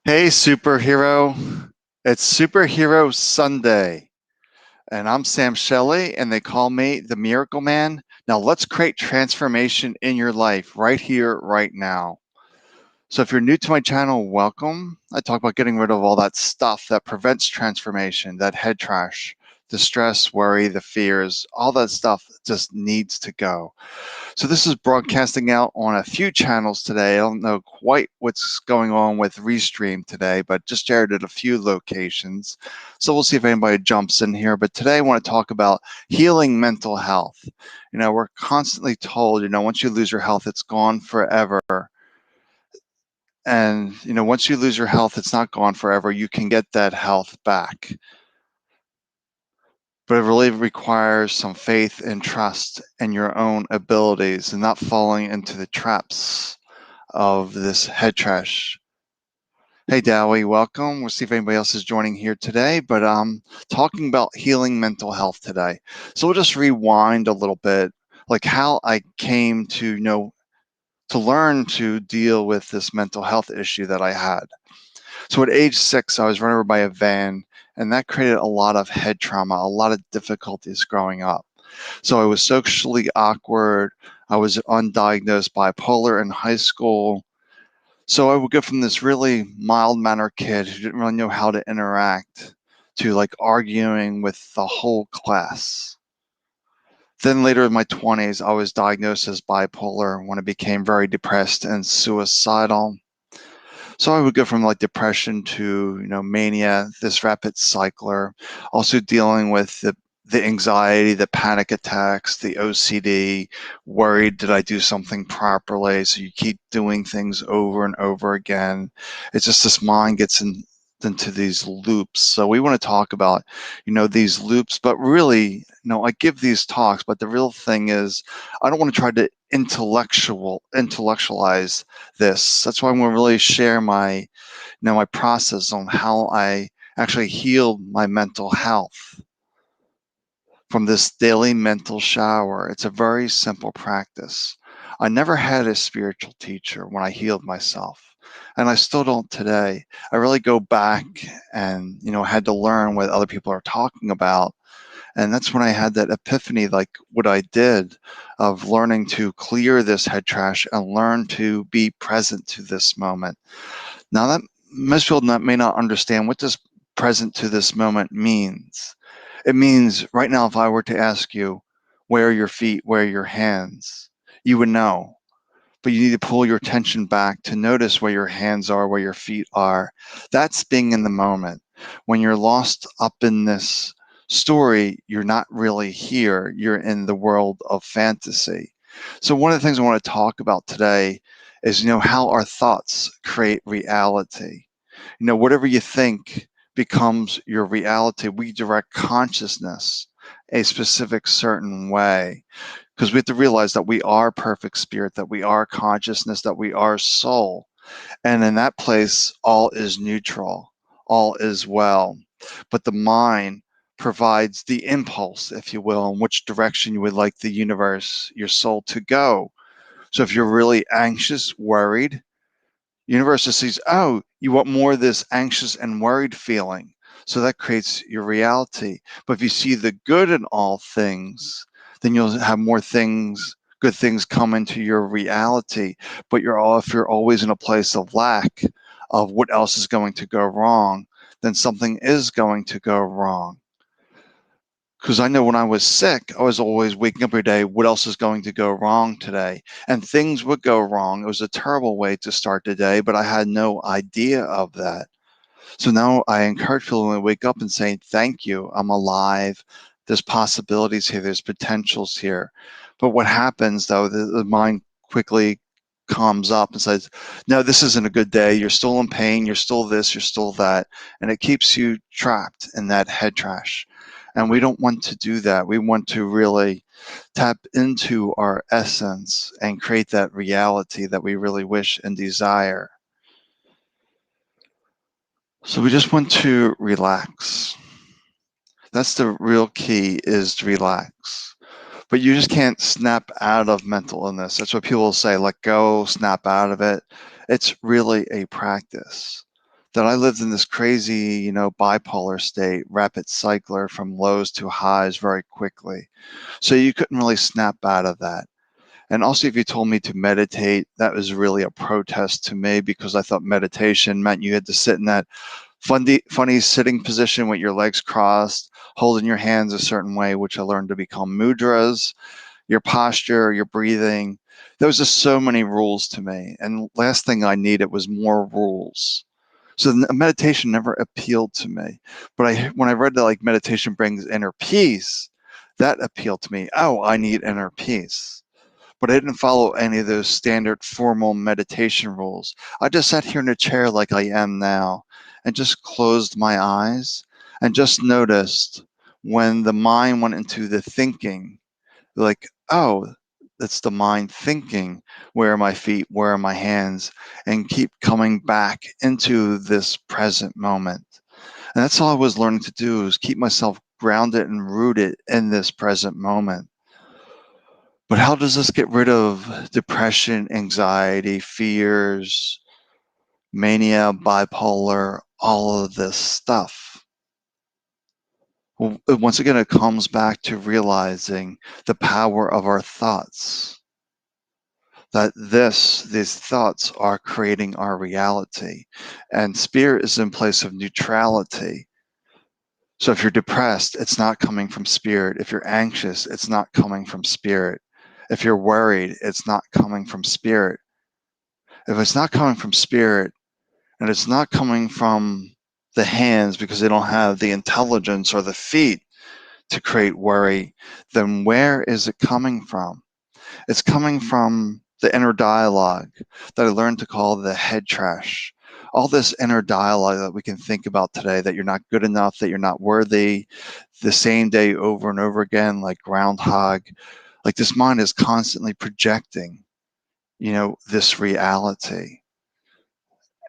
Hey, superhero. It's Superhero Sunday, and I'm Sam Shelley, and they call me the Miracle Man. Now, let's create transformation in your life right here, right now. So, if you're new to my channel, welcome. I talk about getting rid of all that stuff that prevents transformation, that head trash, the stress, worry, the fears, all that stuff just needs to go. So this is broadcasting out on a few channels today. I don't know quite what's going on with Restream today, but just shared at a few locations. So we'll see if anybody jumps in here. But today I want to talk about healing mental health. We're constantly told, once you lose your health, it's gone forever. And, once you lose your health, it's not gone forever. You can get that health back. But it really requires some faith and trust in your own abilities and not falling into the traps of this head trash. Hey, Dowie, welcome. We'll see if anybody else is joining here today, but talking about healing mental health today. So we'll just rewind a little bit, like how I came to, to learn to deal with this mental health issue that I had. So at age 6, I was run over by a van, and that created a lot of head trauma, a lot of difficulties growing up. So I was socially awkward. I was undiagnosed bipolar in high school. So I would go from this really mild-mannered kid who didn't really know how to interact to like arguing with the whole class. Then later in my 20s, I was diagnosed as bipolar when I became very depressed and suicidal. So I would go from like depression to, mania, this rapid cycler, also dealing with the anxiety, the panic attacks, the OCD, worried did I do something properly? So you keep doing things over and over again. It's just this mind gets into these loops. So we want to talk about, these loops, but really, I give these talks, but the real thing is I don't want to try to intellectualize this. That's why I'm going to really share my process on how I actually healed my mental health from this daily mental shower. It's a very simple practice. I never had a spiritual teacher when I healed myself, and I still don't today. I really go back and, had to learn what other people are talking about. And that's when I had that epiphany, like what I did of learning to clear this head trash and learn to be present to this moment. Now that most people may not understand what this present to this moment means. It means right now, if I were to ask you, where are your feet, where are your hands, you would know. But you need to pull your attention back to notice where your hands are, where your feet are. That's being in the moment. When you're lost up in this story, you're not really here. You're in the world of fantasy. So one of the things I want to talk about today is, how our thoughts create reality. Whatever you think becomes your reality. We direct consciousness a specific certain way because we have to realize that we are perfect spirit, that we are consciousness, that we are soul. And in that place, all is neutral, all is well. But the mind provides the impulse, if you will, in which direction you would like the universe, your soul to go. So if you're really anxious, worried, universe just sees, oh, you want more of this anxious and worried feeling. So that creates your reality. But if you see the good in all things, then you'll have more things, good things come into your reality. But if you're always in a place of lack of what else is going to go wrong, then something is going to go wrong. Because I know when I was sick, I was always waking up every day, what else is going to go wrong today? And things would go wrong. It was a terrible way to start the day, but I had no idea of that. So now I encourage people when they wake up and say, thank you, I'm alive. There's possibilities here, there's potentials here. But what happens though, the mind quickly calms up and says, no, this isn't a good day. You're still in pain. You're still this, you're still that. And it keeps you trapped in that head trash. And we don't want to do that. We want to really tap into our essence and create that reality that we really wish and desire. So we just want to relax. That's the real key, is to relax. But you just can't snap out of mental illness. That's what people say, let go, snap out of it. It's really a practice. that I lived in this crazy, bipolar state, rapid cycler from lows to highs very quickly. So you couldn't really snap out of that. And also, if you told me to meditate, that was really a protest to me because I thought meditation meant you had to sit in that funny sitting position with your legs crossed, holding your hands a certain way, which I learned to become mudras, your posture, your breathing. There was just so many rules to me. And last thing I needed was more rules. So meditation never appealed to me. But when I read that like meditation brings inner peace, that appealed to me. Oh, I need inner peace. But I didn't follow any of those standard formal meditation rules. I just sat here in a chair like I am now and just closed my eyes and just noticed when the mind went into the thinking, like, oh, that's the mind thinking, where are my feet, where are my hands, and keep coming back into this present moment. And that's all I was learning to do, is keep myself grounded and rooted in this present moment. But how does this get rid of depression, anxiety, fears, mania, bipolar, all of this stuff? Well, once again, it comes back to realizing the power of our thoughts, that these thoughts are creating our reality. And spirit is in place of neutrality. So if you're depressed, it's not coming from spirit. If you're anxious, it's not coming from spirit. If you're worried, it's not coming from spirit. If it's not coming from spirit, and it's not coming from the hands because they don't have the intelligence, or the feet to create worry, then where is it coming from? It's coming from the inner dialogue that I learned to call the head trash. All this inner dialogue that we can think about today, that you're not good enough, that you're not worthy, the same day over and over again, like groundhog. Like this mind is constantly projecting, this reality.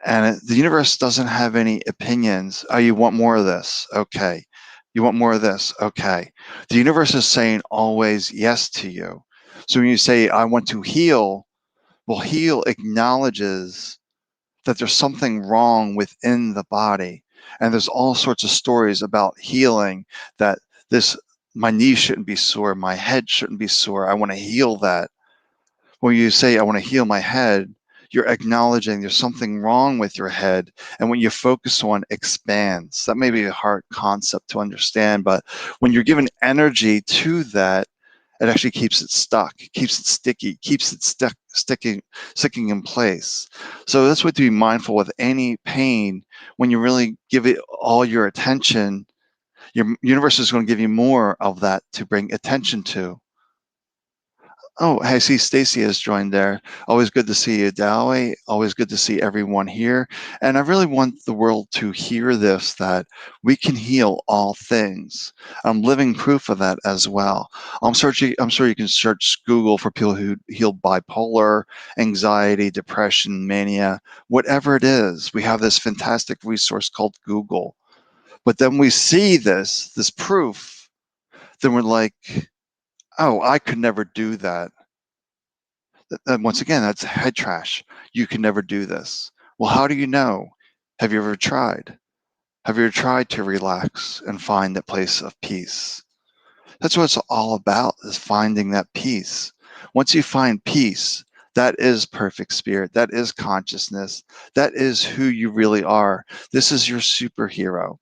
And the universe doesn't have any opinions. Oh, you want more of this? Okay. You want more of this? Okay. The universe is saying always yes to you. So when you say, I want to heal, well, heal acknowledges that there's something wrong within the body. And there's all sorts of stories about healing, that my knee shouldn't be sore, my head shouldn't be sore. I want to heal that. When you say, I want to heal my head, you're acknowledging there's something wrong with your head. And when you focus on expands, that may be a hard concept to understand, but when you're giving energy to that, it actually keeps it stuck, keeps it sticky, keeps it sticking in place. So that's what to be mindful with any pain. When you really give it all your attention, your universe is going to give you more of that to bring attention to. Oh, I see Stacy has joined there. Always good to see you, Dowie. Always good to see everyone here. And I really want the world to hear this, that we can heal all things. I'm living proof of that as well. I'm sure you can search Google for people who heal bipolar, anxiety, depression, mania, whatever it is. We have this fantastic resource called Google. But then we see this proof, then we're like, oh, I could never do that. Once again, that's head trash. You can never do this. Well, how do you know? Have you ever tried? Have you ever tried to relax and find that place of peace? That's what it's all about, is finding that peace. Once you find peace, that is perfect spirit. That is consciousness. That is who you really are. This is your superhero.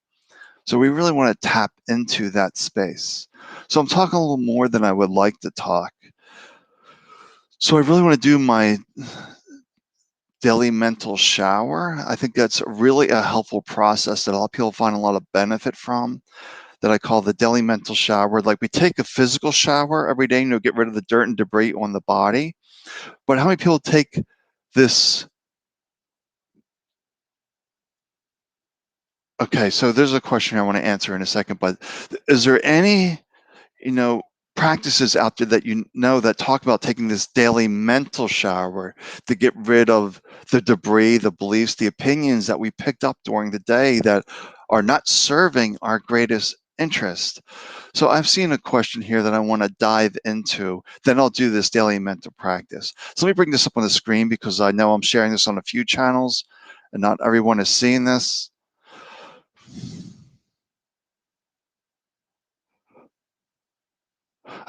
So we really want to tap into that space. So I'm talking a little more than I would like to talk. So I really want to do my daily mental shower. I think that's really a helpful process that a lot of people find a lot of benefit from, that I call the daily mental shower. Like, we take a physical shower every day, get rid of the dirt and debris on the body. But how many people take this? Okay, so there's a question I want to answer in a second, but is there any, practices out there that that talk about taking this daily mental shower to get rid of the debris, the beliefs, the opinions that we picked up during the day that are not serving our greatest interest? So I've seen a question here that I want to dive into. Then I'll do this daily mental practice. So let me bring this up on the screen, because I know I'm sharing this on a few channels. and not everyone is seeing this.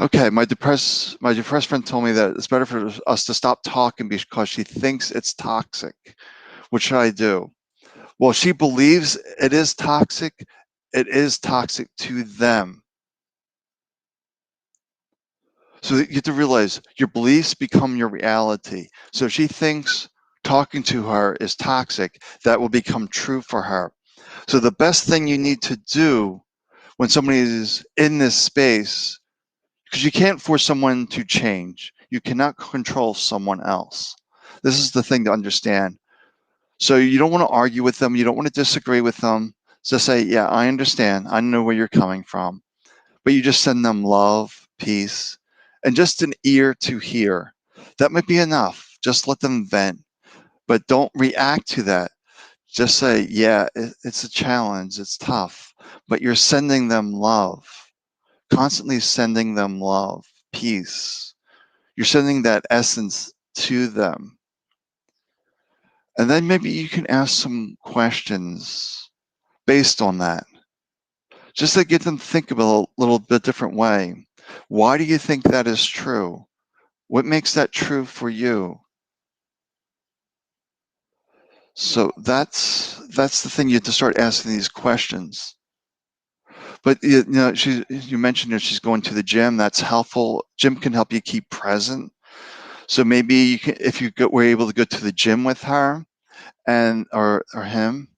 Okay, my depressed friend told me that it's better for us to stop talking because she thinks it's toxic. What should I do? Well, she believes it is toxic. It is toxic to them. So you have to realize your beliefs become your reality. So if she thinks talking to her is toxic, that will become true for her. So the best thing you need to do when somebody is in this space, because you can't force someone to change, you cannot control someone else. This is the thing to understand. So you don't want to argue with them, you don't want to disagree with them. Just say, yeah, I understand, I know where you're coming from, but you just send them love, peace, and just an ear to hear. That might be enough. Just let them vent, but don't react to that. Just say, yeah, it's a challenge, it's tough, but you're sending them love, constantly sending them love, peace. You're sending that essence to them. And then maybe you can ask some questions based on that, just to get them to think about a little bit different way. Why do you think that is true? What makes that true for you? So that's the thing. You have to start asking these questions. But you mentioned that she's going to the gym. That's helpful. Gym can help you keep present. So maybe you can, if were able to go to the gym with her and or him.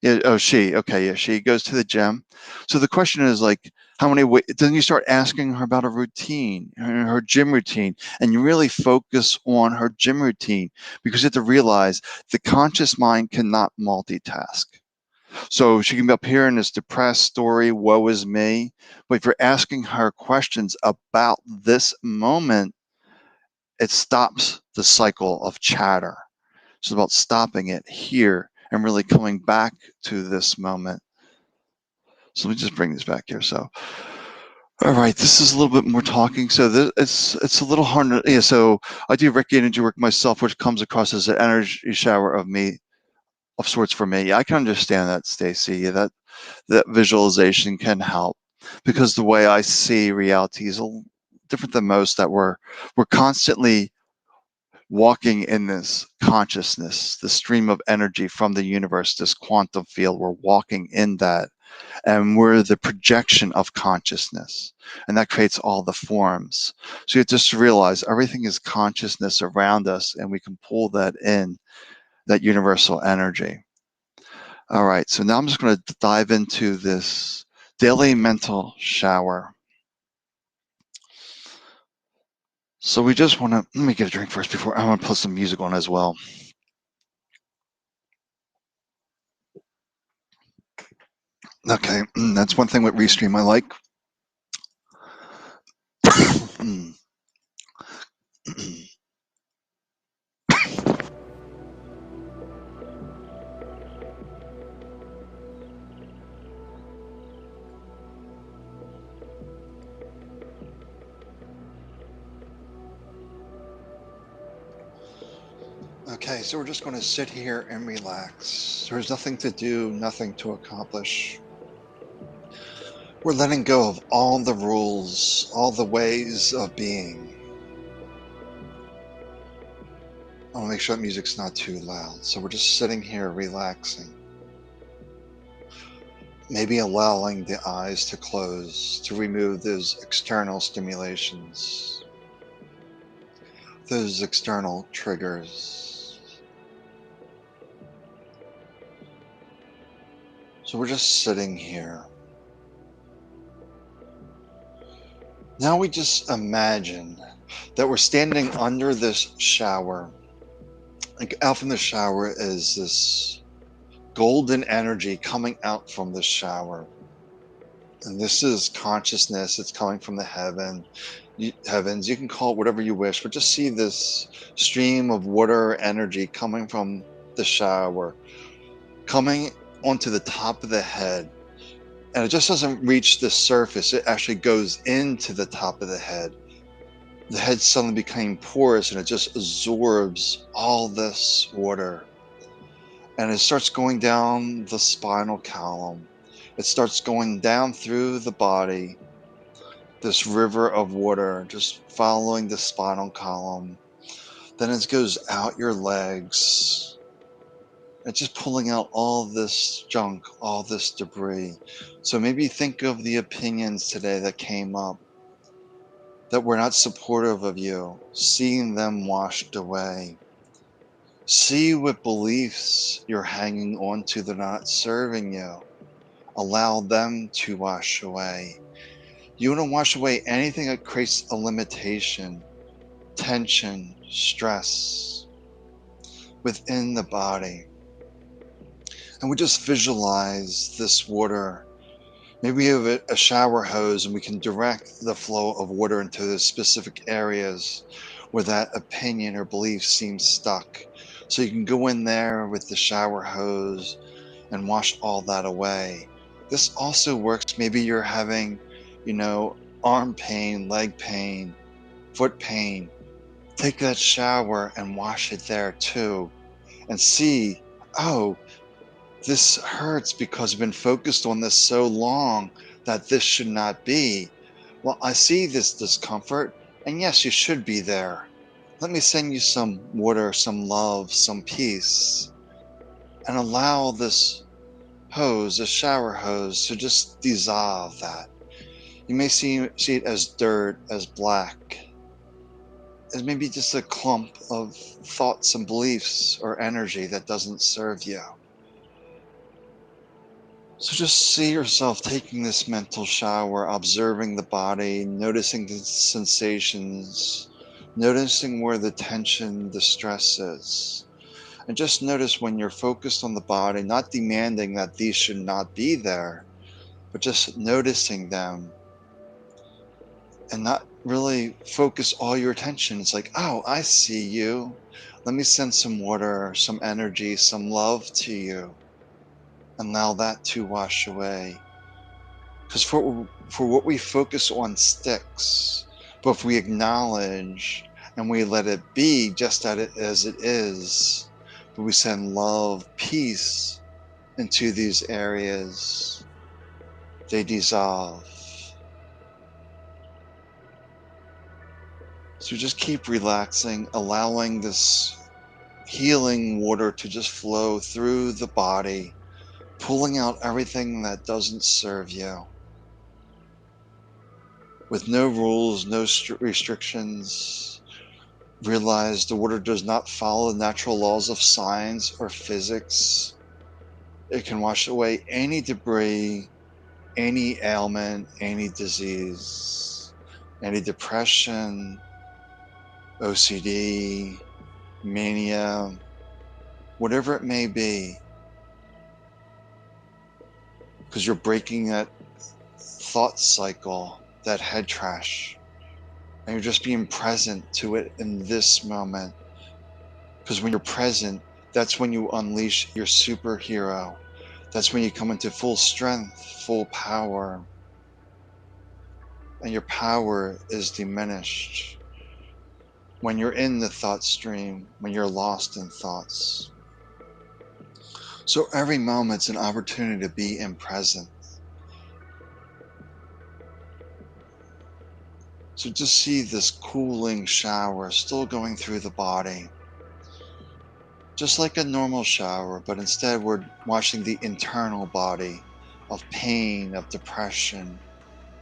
Yeah, oh, she. Okay, yeah, she goes to the gym. So the question is like, how many? Then you start asking her about a routine, her gym routine, and you really focus on her gym routine because you have to realize the conscious mind cannot multitask. So she can be up here in this depressed story, woe is me. But if you're asking her questions about this moment, it stops the cycle of chatter. It's about stopping it here and really coming back to this moment. So let me just bring this back here. So, all right, this is a little bit more talking. So it's a little hard. Yeah. So I do Reiki energy work myself, which comes across as an energy shower of sorts for me. I can understand that, Stacy. Yeah, that visualization can help because the way I see reality is a little different than most. That we're constantly walking in this consciousness, the stream of energy from the universe, this quantum field. We're walking in that, and we're the projection of consciousness, and that creates all the forms. So you have just to realize everything is consciousness around us, and we can pull that in, that universal energy. All right, so now I'm just going to dive into this daily mental shower. So we just want to, let me get a drink first before I want to put some music on as well. Okay, that's one thing with Restream I like. Okay, so we're just going to sit here and relax. There's nothing to do, nothing to accomplish. We're letting go of all the rules, all the ways of being. I want to make sure that music's not too loud. So we're just sitting here relaxing. Maybe allowing the eyes to close to remove those external stimulations, those external triggers. So we're just sitting here. Now we just imagine that we're standing under this shower. Like out from the shower is this golden energy coming out from the shower. And this is consciousness. It's coming from the heavens. You can call it whatever you wish, but just see this stream of water energy coming from the shower, coming onto the top of the head. And it just doesn't reach the surface. It actually goes into the top of the head. The head suddenly became porous and it just absorbs all this water. And it starts going down the spinal column. It starts going down through the body, this river of water, just following the spinal column. Then it goes out your legs. It's just pulling out all this junk, all this debris. So maybe think of the opinions today that came up that were not supportive of you, seeing them washed away. See what beliefs you're hanging on to that are not serving you. Allow them to wash away. You want to wash away anything that creates a limitation, tension, stress within the body. And we just visualize this water. Maybe we have a shower hose and we can direct the flow of water into the specific areas where that opinion or belief seems stuck. So you can go in there with the shower hose and wash all that away. This also works. Maybe you're having, arm pain, leg pain, foot pain. Take that shower and wash it there too. And see, oh, this hurts because I've been focused on this so long that this should not be. Well, I see this discomfort, and yes, you should be there. Let me send you some water, some love, some peace, and allow this hose, a shower hose, to just dissolve that. You may see it as dirt, as black, as maybe just a clump of thoughts and beliefs or energy that doesn't serve you. So just see yourself taking this mental shower, observing the body, noticing the sensations, noticing where the tension, the stress is. And just notice when you're focused on the body, not demanding that these should not be there, but just noticing them and not really focus all your attention. It's like, oh, I see you. Let me send some water, some energy, some love to you, and allow that to wash away. Because for what we focus on sticks, but if we acknowledge and we let it be just as it is, but we send love, peace into these areas, they dissolve. So just keep relaxing, allowing this healing water to just flow through the body, pulling out everything that doesn't serve you. With no rules, no restrictions, realize the water does not follow the natural laws of science or physics. It can wash away any debris, any ailment, any disease, any depression, OCD, mania, whatever it may be, because you're breaking that thought cycle, that head trash, and you're just being present to it in this moment. Because when you're present, that's when you unleash your superhero. That's when you come into full strength, full power, and your power is diminished when you're in the thought stream, when you're lost in thoughts. So every moment's an opportunity to be in present. So just see this cooling shower still going through the body, just like a normal shower, but instead we're washing the internal body of pain, of depression,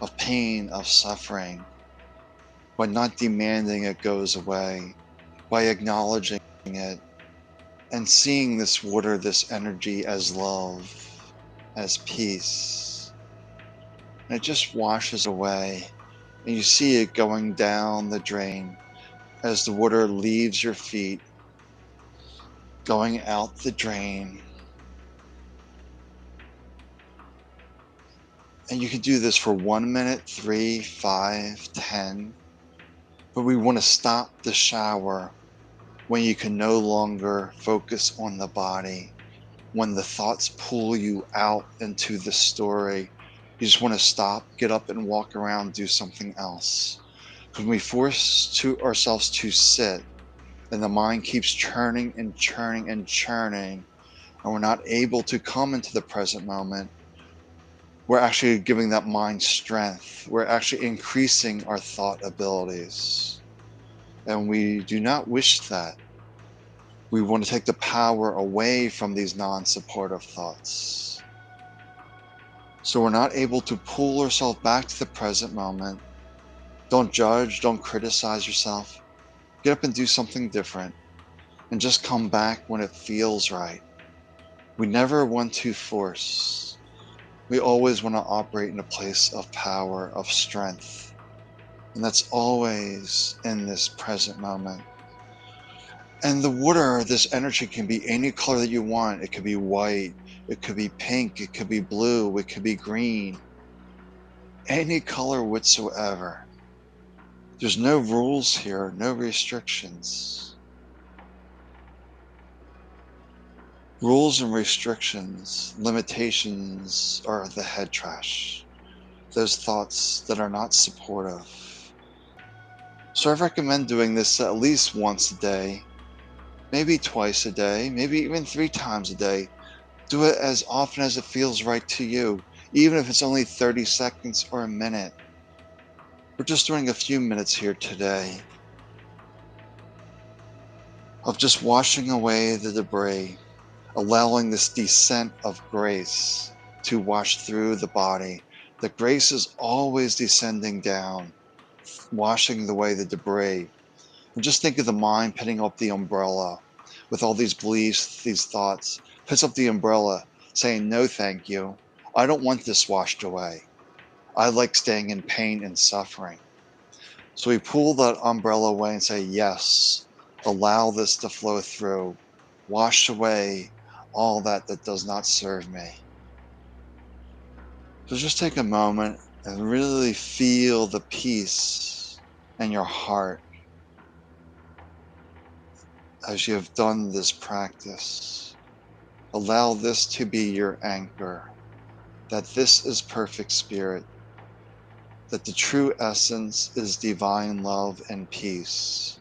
of pain, of suffering, by not demanding it goes away, by acknowledging it and seeing this water, this energy as love, as peace. And it just washes away. And you see it going down the drain as the water leaves your feet, going out the drain. And you can do this for 1 minute, 3, 5, 10. But we want to stop the shower when you can no longer focus on the body, when the thoughts pull you out into the story. You just want to stop, get up and walk around, do something else. When we force ourselves to sit and the mind keeps churning and churning and churning, and we're not able to come into the present moment, we're actually giving that mind strength. We're actually increasing our thought abilities. And we do not wish that. We want to take the power away from these non supportive thoughts. So we're not able to pull ourselves back to the present moment. Don't judge, don't criticize yourself. Get up and do something different, and just come back when it feels right. We never want to force. We always want to operate in a place of power, of strength. And that's always in this present moment. And the water, this energy can be any color that you want. It could be white, it could be pink, it could be blue, it could be green, any color whatsoever. There's no rules here, no restrictions. Rules and restrictions, limitations are the head trash. Those thoughts that are not supportive. So I recommend doing this at least once a day, maybe twice a day, maybe even 3 times a day. Do it as often as it feels right to you, even if it's only 30 seconds or a minute. We're just doing a few minutes here today of just washing away the debris, allowing this descent of grace to wash through the body. The grace is always descending down, washing away the debris. And just think of the mind putting up the umbrella with all these beliefs, these thoughts, puts up the umbrella saying, no, thank you. I don't want this washed away. I like staying in pain and suffering. So we pull that umbrella away and say, yes, allow this to flow through. Wash away all that does not serve me. So just take a moment and really feel the peace in your heart as you have done this practice. Allow this to be your anchor, that this is perfect spirit, that the true essence is divine love and peace.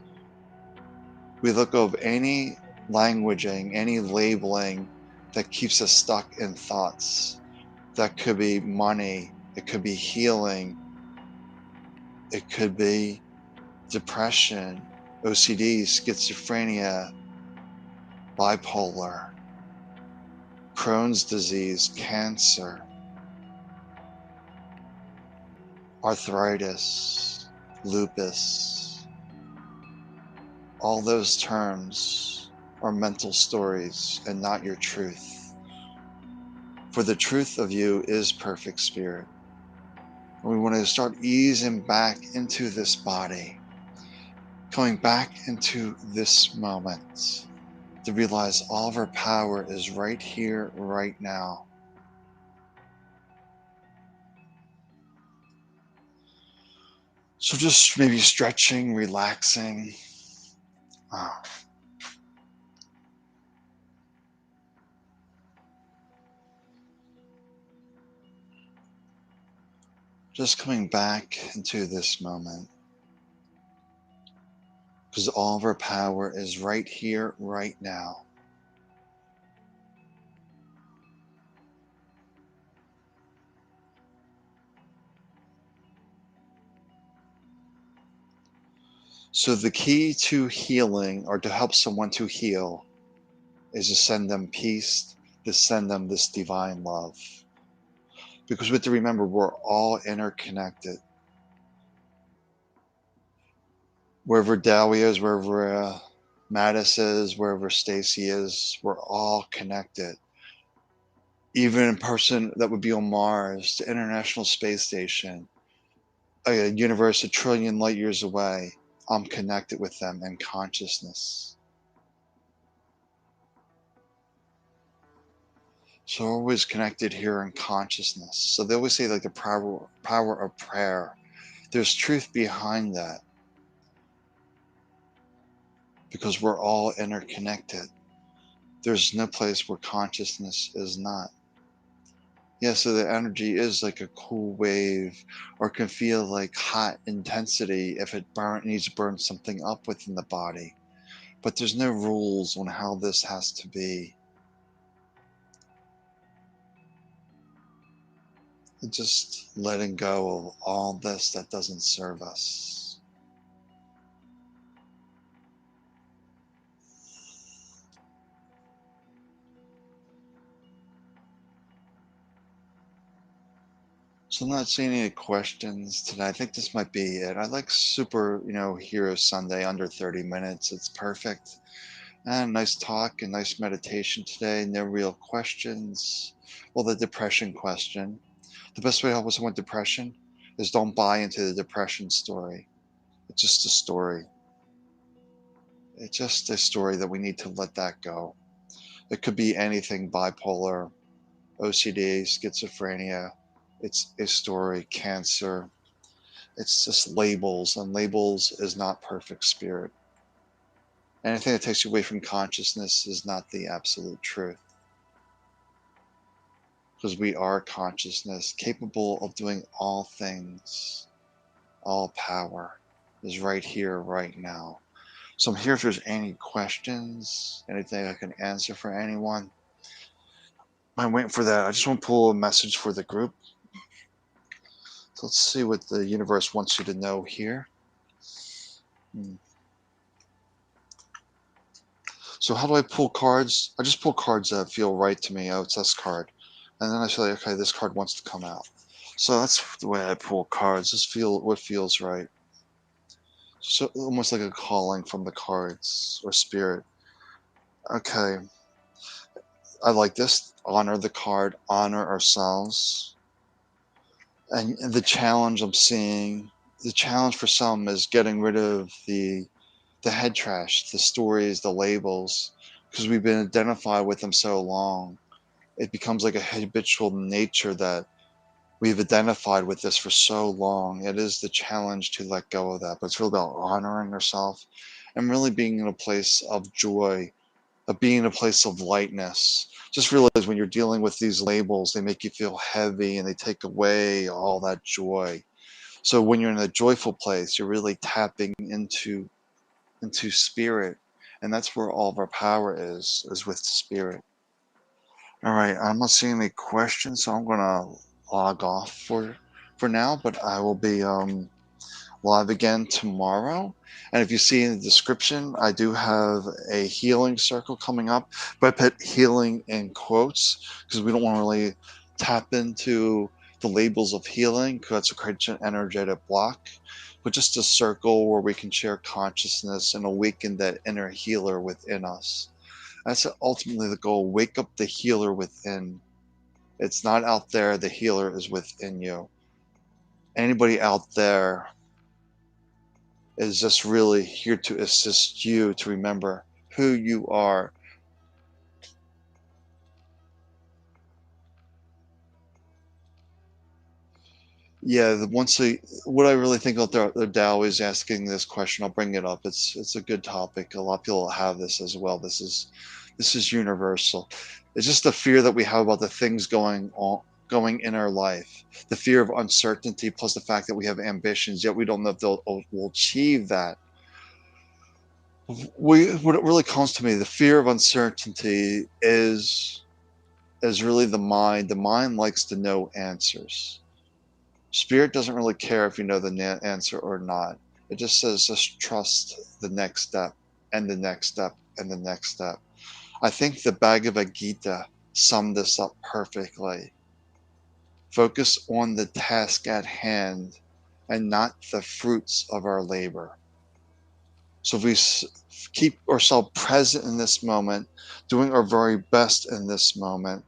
We look of any languaging, any labeling that keeps us stuck in thoughts. That could be money, it could be healing, it could be depression, OCD, schizophrenia, bipolar, Crohn's disease, cancer, arthritis, lupus. All those terms are mental stories and not your truth. For the truth of you is perfect spirit. And we want to start easing back into this body, coming back into this moment to realize all of our power is right here, right now. So just maybe stretching, relaxing. Uh, just coming back into this moment. Because all of our power is right here, right now. So the key to healing or to help someone to heal is to send them peace, to send them this divine love. Because we have to remember we're all interconnected. Wherever Dowie is, wherever Mattis is, wherever Stacy is, we're all connected. Even a person that would be on Mars, the International Space Station, a universe a trillion light years away, I'm connected with them in consciousness. So we're always connected here in consciousness. So they always say like the power of prayer. There's truth behind that because we're all interconnected. There's no place where consciousness is not. Yeah, so the energy is like a cool wave or can feel like hot intensity if it needs to burn something up within the body. But there's no rules on how this has to be. And just letting go of all this that doesn't serve us. So I'm not seeing any questions today. I think this might be it. I like super, Hero Sunday under 30 minutes. It's perfect. And nice talk and nice meditation today. No real questions. Well, the depression question. The best way to help with someone with depression is don't buy into the depression story. It's just a story. It's just a story that we need to let that go. It could be anything: bipolar, OCD, schizophrenia. It's a story, cancer. It's just labels, and labels is not perfect spirit. Anything that takes you away from consciousness is not the absolute truth, because we are consciousness, capable of doing all things. All power is right here, right now. So I'm here if there's any questions, anything I can answer for anyone. I'm waiting for that. I just want to pull a message for the group. So let's see what the universe wants you to know here. So how do I pull cards? I just pull cards that feel right to me. Oh, it's this card. And then I say, okay, this card wants to come out. So that's the way I pull cards. Just feel what feels right. So almost like a calling from the cards or spirit. Okay. I like this. Honor the card, honor ourselves. And the challenge I'm seeing, the challenge for some is getting rid of the head trash, the stories, the labels, because we've been identified with them so long. It becomes like a habitual nature that we've identified with this for so long. It is the challenge to let go of that, but it's really about honoring ourselves and really being in a place of joy, of being in a place of lightness. Just realize when you're dealing with these labels, they make you feel heavy and they take away all that joy. So when you're in a joyful place, you're really tapping into spirit, and that's where all of our power is with spirit. All right, I'm not seeing any questions, so I'm gonna log off for now, but I will be live again tomorrow. And if you see in the description, I do have a healing circle coming up, but I put healing in quotes because we don't want to really tap into the labels of healing because that's a create an energetic block, but just a circle where we can share consciousness and awaken that inner healer within us. That's ultimately the goal. Wake up the healer within. It's not out there. The healer is within you. Anybody out there is just really here to assist you to remember who you are. Yeah, what I really think about the Tao is asking this question. I'll bring it up. It's a good topic. A lot of people have this as well. This is universal. It's just the fear that we have about the things going in our life, the fear of uncertainty, plus the fact that we have ambitions, yet we don't know if we'll achieve that. What it really comes to me, the fear of uncertainty is really the mind. The mind likes to know answers. Spirit doesn't really care if you know the answer or not. It just says just trust the next step and the next step and the next step. I think the Bhagavad Gita summed this up perfectly. Focus on the task at hand and not the fruits of our labor. So if we keep ourselves present in this moment, doing our very best in this moment,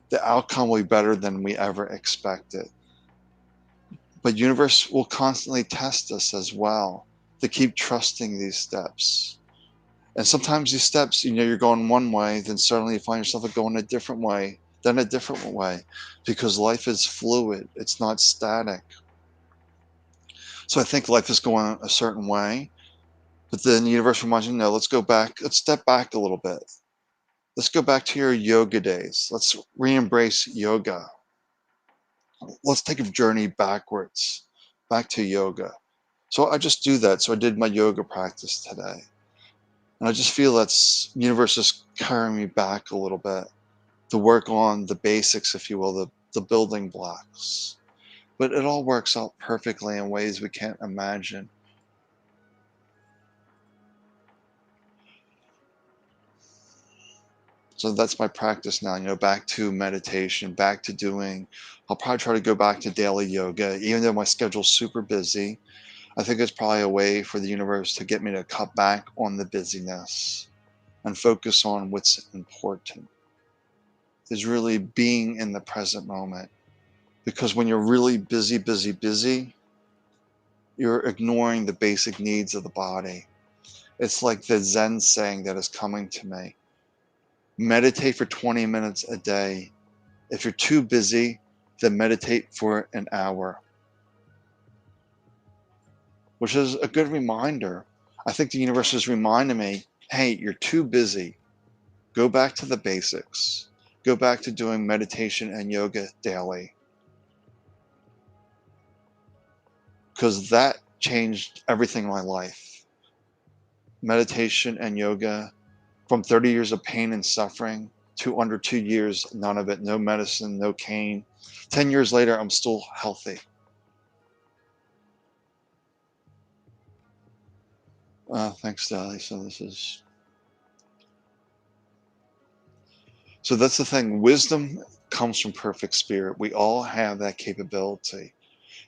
the outcome will be better than we ever expected. But universe will constantly test us as well to keep trusting these steps. And sometimes these steps, you're going one way, then suddenly you find yourself going a different way, then a different way, because life is fluid. It's not static. So I think life is going a certain way, but then the universe reminds you, no, let's go back. Let's step back a little bit. Let's go back to your yoga days. Let's re-embrace yoga. Let's take a journey backwards, back to yoga. So I just do that. So I did my yoga practice today. And I just feel that's universe is carrying me back a little bit to work on the basics, if you will, the building blocks. But it all works out perfectly in ways we can't imagine. So that's my practice now, back to meditation, back to doing, I'll probably try to go back to daily yoga, even though my schedule's super busy. I think it's probably a way for the universe to get me to cut back on the busyness and focus on what's important, is really being in the present moment. Because when you're really busy, busy, busy, you're ignoring the basic needs of the body. It's like the Zen saying that is coming to me. Meditate for 20 minutes a day. If you're too busy, then meditate for an hour. Which is a good reminder. I think the universe is reminding me, hey, you're too busy. Go back to the basics. Go back to doing meditation and yoga daily. Because that changed everything in my life. Meditation and yoga, from 30 years of pain and suffering to under 2 years, none of it, no medicine, no cane. 10 years later, I'm still healthy. Thanks, Dali. So that's the thing. Wisdom comes from perfect spirit. We all have that capability.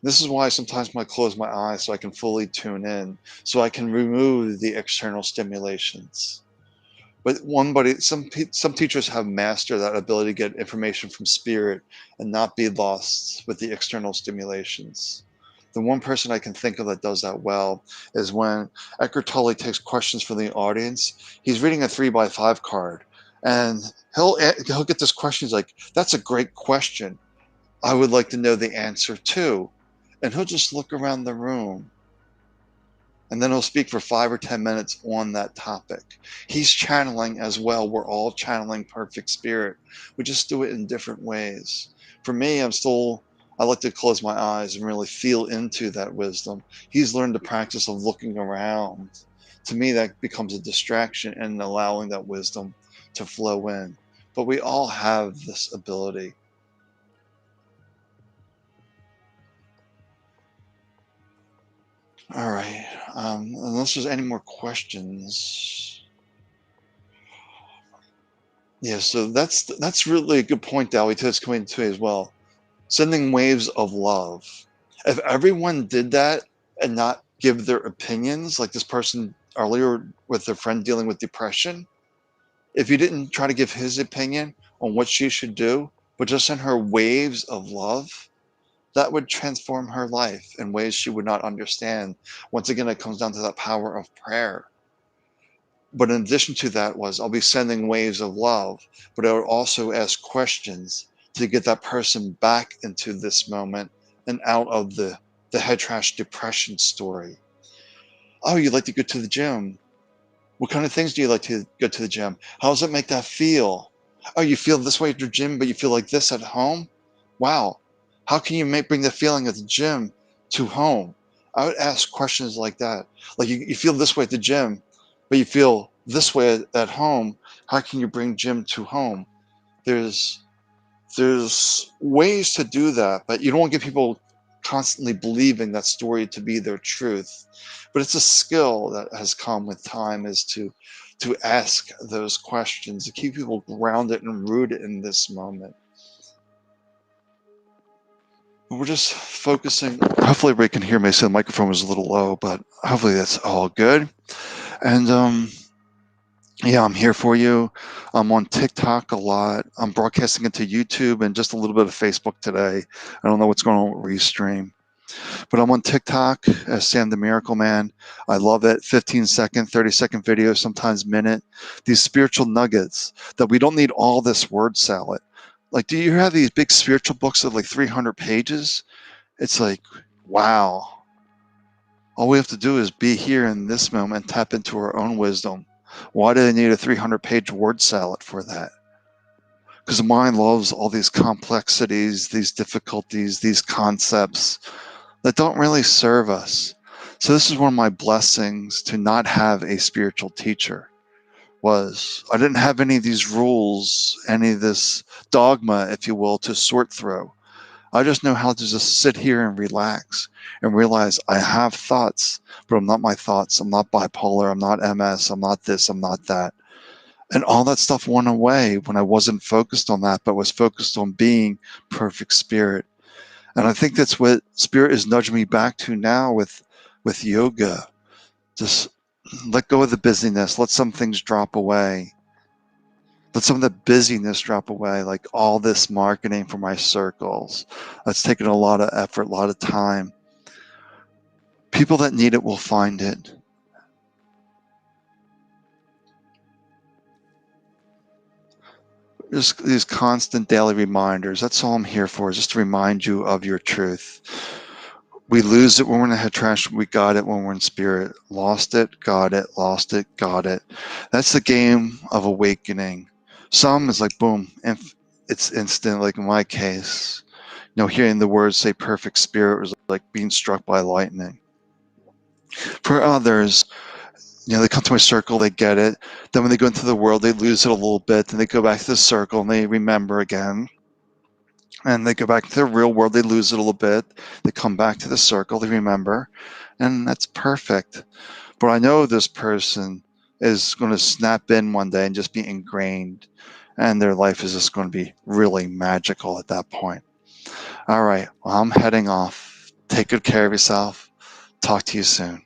This is why sometimes when I close my eyes so I can fully tune in, so I can remove the external stimulations. But some teachers have mastered that ability to get information from spirit and not be lost with the external stimulations. The one person I can think of that does that well is when Eckhart Tolle takes questions from the audience. He's reading a 3x5 card, and he'll get this question. He's like, "That's a great question. I would like to know the answer too." And he'll just look around the room, and then he'll speak for 5 or 10 minutes on that topic. He's channeling as well. We're all channeling perfect spirit. We just do it in different ways. For me, I like to close my eyes and really feel into that wisdom. He's learned the practice of looking around. To me, that becomes a distraction and allowing that wisdom to flow in. But we all have this ability. All right. Unless there's any more questions. Yeah, so that's really a good point, Dali, that's coming to as well. Sending waves of love. If everyone did that and not give their opinions, like this person earlier with their friend dealing with depression, if you didn't try to give his opinion on what she should do, but just send her waves of love, that would transform her life in ways she would not understand. Once again, it comes down to that power of prayer. But in addition to that I'll be sending waves of love, but I would also ask questions to get that person back into this moment and out of the head trash depression story. Oh, you like to go to the gym. What kind of things do you like to go to the gym? How does it make that feel? Oh, you feel this way at the gym, but you feel like this at home? Wow. How can you bring the feeling at the gym to home? I would ask questions like that. Like you feel this way at the gym, but you feel this way at home. How can you bring gym to home? There's ways to do that, but you don't want to get people constantly believing that story to be their truth. But it's a skill that has come with time, is to ask those questions, to keep people grounded and rooted in this moment. We're just focusing. Hopefully everybody can hear me. So the microphone was a little low, but hopefully that's all good. And yeah, I'm here for you. I'm on TikTok a lot. I'm broadcasting into YouTube and just a little bit of Facebook today. I don't know what's going on with Restream. But I'm on TikTok as Sam the Miracle Man. I love it. 15-second, 30-second videos, sometimes minute. These spiritual nuggets that we don't need all this word salad. Like, do you have these big spiritual books of like 300 pages? It's like, wow. All we have to do is be here in this moment and tap into our own wisdom. Why do they need a 300-page word salad for that? Because the mind loves all these complexities, these difficulties, these concepts that don't really serve us. So this is one of my blessings to not have a spiritual teacher. Was I didn't have any of these rules, any of this dogma, if you will, to sort through. I just know how to just sit here and relax and realize I have thoughts, but I'm not my thoughts. I'm not bipolar. I'm not MS. I'm not this. I'm not that. And all that stuff went away when I wasn't focused on that, but was focused on being perfect spirit. And I think that's what spirit is nudging me back to now with yoga. Just let go of the busyness. Let some things drop away. Let some of the busyness drop away, like all this marketing for my circles. That's taken a lot of effort, a lot of time. People that need it will find it. Just these constant daily reminders. That's all I'm here for, is just to remind you of your truth. We lose it when we're in a head trash. We got it when we're in spirit. Lost it, got it, lost it, got it. That's the game of awakening. Some is like, boom, it's instant. Like in my case, hearing the words say perfect spirit was like being struck by lightning. For others, they come to my circle, they get it. Then when they go into the world, they lose it a little bit. Then they go back to the circle and they remember again. And they go back to the real world, they lose it a little bit. They come back to the circle, they remember. And that's perfect. But I know this person is going to snap in one day and just be ingrained. And their life is just going to be really magical at that point. All right, well, I'm heading off. Take good care of yourself. Talk to you soon.